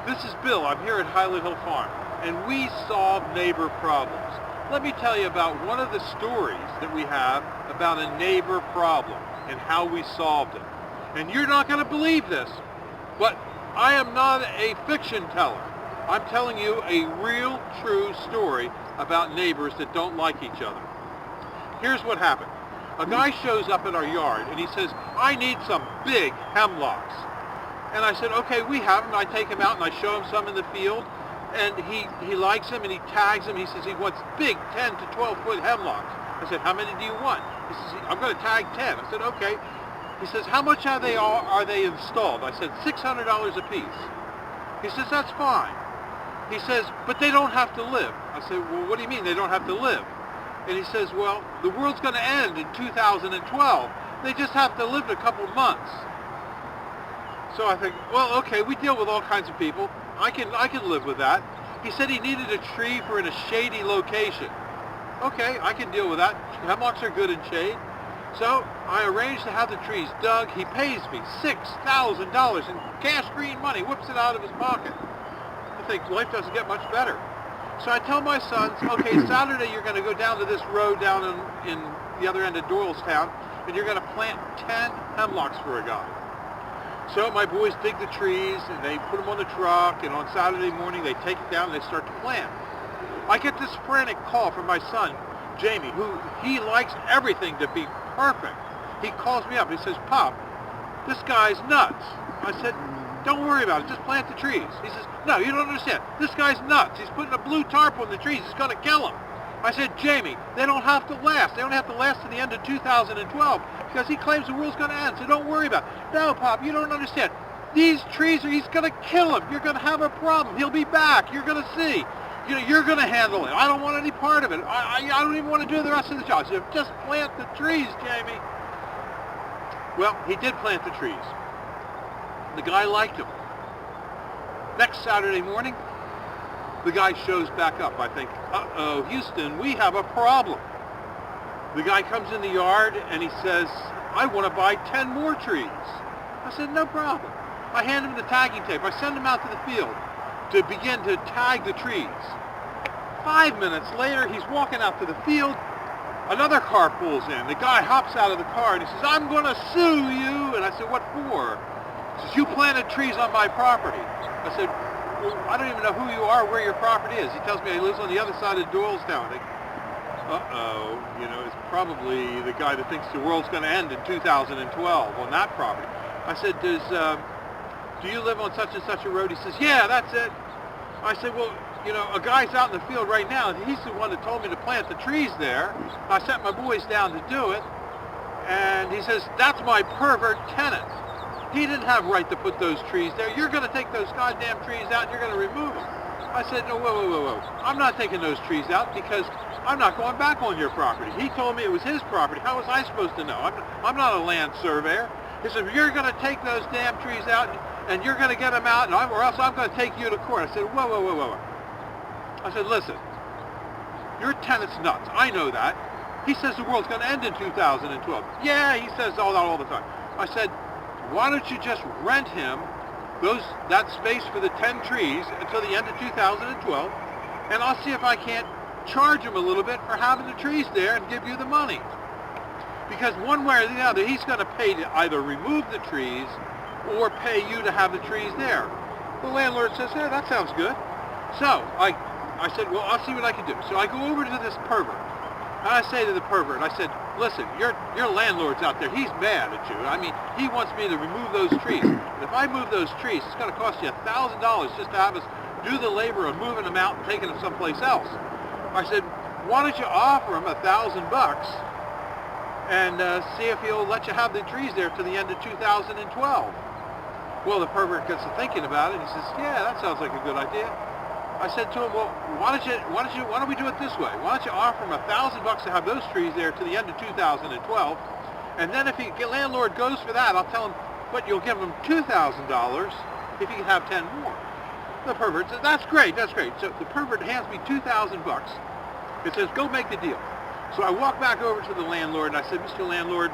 This is Bill. I'm here at Highland Hill Farm, and we solve neighbor problems. Let me tell you about one of the stories that we have about a neighbor problem and how we solved it. And you're not going to believe this, but I am not a fiction teller. I'm telling you a real, true story about neighbors that don't like each other. Here's what happened. A guy shows up in our yard and he says, I need some big hemlocks. And I said, okay, we have them. I take him out and I show him some in the field, and he likes them and he tags them. He says he wants big 10 to 12 foot hemlocks. I said, how many do you want? He says, I'm going to tag 10. I said, okay. He says, how much are they installed? I said, $600 a piece. He says, that's fine. He says, but they don't have to live. I said, well, what do you mean they don't have to live? And he says, well, the world's going to end in 2012. They just have to live a couple months. So I think, well, okay, we deal with all kinds of people. I can live with that. He said he needed a tree for in a shady location. Okay, I can deal with that. Hemlocks are good in shade. So I arranged to have the trees dug. He pays me $6,000 in cash green money, whips it out of his pocket. I think life doesn't get much better. So I tell my sons, okay, Saturday you're going to go down to this road down in the other end of Doylestown, and you're going to plant 10 hemlocks for a guy. So my boys dig the trees, and they put them on the truck, and on Saturday morning they take it down and they start to plant. I get this frantic call from my son, Jamie, who he likes everything to be perfect. He calls me up. He says, Pop, this guy's nuts. I said, don't worry about it. Just plant the trees. He says, no, you don't understand. This guy's nuts. He's putting a blue tarp on the trees. It's going to kill him. I said, Jamie, they don't have to last. They don't have to last to the end of 2012 because he claims the world's going to end, so don't worry about it. No, Pop, you don't understand. These trees, he's going to kill him. You're going to have a problem. He'll be back. You're going to see. You're going to handle it. I don't want any part of it. I don't even want to do the rest of the job. So just plant the trees, Jamie. Well, he did plant the trees. The guy liked them. Next Saturday morning, the guy shows back up. I think, uh-oh, Houston, we have a problem. The guy comes in the yard and he says, I want to buy 10 more trees. I said, no problem. I hand him the tagging tape. I send him out to the field to begin to tag the trees. 5 minutes later, he's walking out to the field. Another car pulls in. The guy hops out of the car and he says, I'm going to sue you. And I said, what for? He says, you planted trees on my property. I said, well, I don't even know who you are, where your property is. He tells me he lives on the other side of Doylestown. I think, uh-oh, it's probably the guy that thinks the world's going to end in 2012 on that property. I said, do you live on such and such a road? He says, yeah, that's it. I said, well, a guy's out in the field right now. He's the one that told me to plant the trees there. I sent my boys down to do it. And he says, that's my pervert tenant. He didn't have right to put those trees there. You're going to take those goddamn trees out and you're going to remove them. I said, no, whoa. I'm not taking those trees out because I'm not going back on your property. He told me it was his property. How was I supposed to know? I'm not a land surveyor. He said, you're going to take those damn trees out and you're going to get them out, or else I'm going to take you to court. I said, whoa. I said, listen, your tenant's nuts. I know that. He says the world's going to end in 2012. Yeah, he says all that all the time. I said, why don't you just rent him that space for the 10 trees until the end of 2012, and I'll see if I can't charge him a little bit for having the trees there and give you the money. Because one way or the other, he's going to pay to either remove the trees or pay you to have the trees there. The landlord says, yeah, that sounds good. So I said, well, I'll see what I can do. So I go over to this pervert. And I say to the pervert, I said, listen, your landlord's out there. He's mad at you. I mean, he wants me to remove those trees. And if I move those trees, it's going to cost you $1,000 just to have us do the labor of moving them out and taking them someplace else. I said, why don't you offer him $1,000 and see if he'll let you have the trees there to the end of 2012. Well, the pervert gets to thinking about it. He says, yeah, that sounds like a good idea. I said to him, well, why don't we do it this way? Why don't you offer him $1,000 to have those trees there to the end of 2012, and then if the landlord goes for that, I'll tell him, but you'll give him $2,000 if he can have 10 more. The pervert says, that's great. So the pervert hands me $2,000. It says, go make the deal. So I walk back over to the landlord and I said, Mr. Landlord,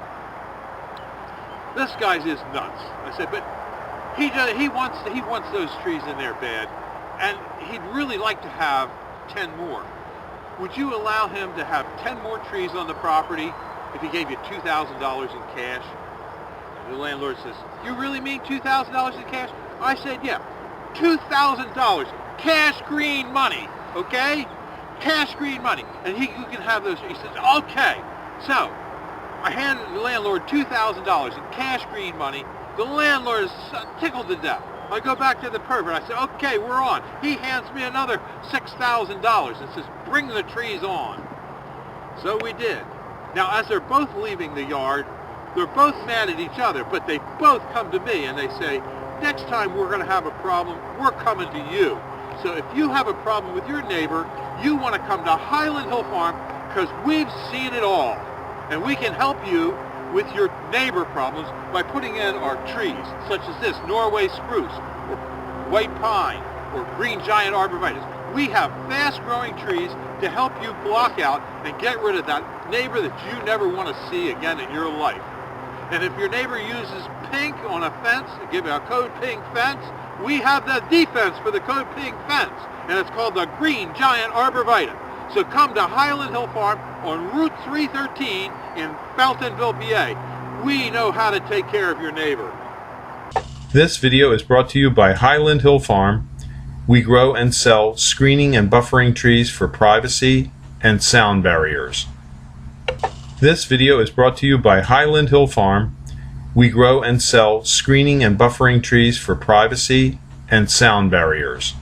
this guy's is nuts. I said, but He wants those trees in there bad, and he'd really like to have 10 more. Would you allow him to have 10 more trees on the property if he gave you $2,000 in cash? And the landlord says, "You really mean $2,000 in cash?" I said, "Yeah, $2,000 cash green money, okay? Cash green money, and you can have those." He says, "Okay." So I handed the landlord $2,000 in cash green money. The landlord is tickled to death. I go back to the pervert. I say, "Okay, we're on." He hands me another $6,000 and says, "Bring the trees on." So we did. Now, as they're both leaving the yard, they're both mad at each other, but they both come to me and they say, "Next time we're going to have a problem, we're coming to you. So if you have a problem with your neighbor, you want to come to Highland Hill Farm because we've seen it all. And we can help you with your neighbor problems by putting in our trees, such as this Norway spruce, or white pine, or green giant arborvitae. We have fast-growing trees to help you block out and get rid of that neighbor that you never want to see again in your life. And if your neighbor uses pink on a fence, give it a code pink fence, we have the defense for the code pink fence, and it's called the green giant arborvitae. So come to Highland Hill Farm on Route 313 in Fountainville, PA. We know how to take care of your neighbor. This video is brought to you by Highland Hill Farm. We grow and sell screening and buffering trees for privacy and sound barriers. This video is brought to you by Highland Hill Farm. We grow and sell screening and buffering trees for privacy and sound barriers.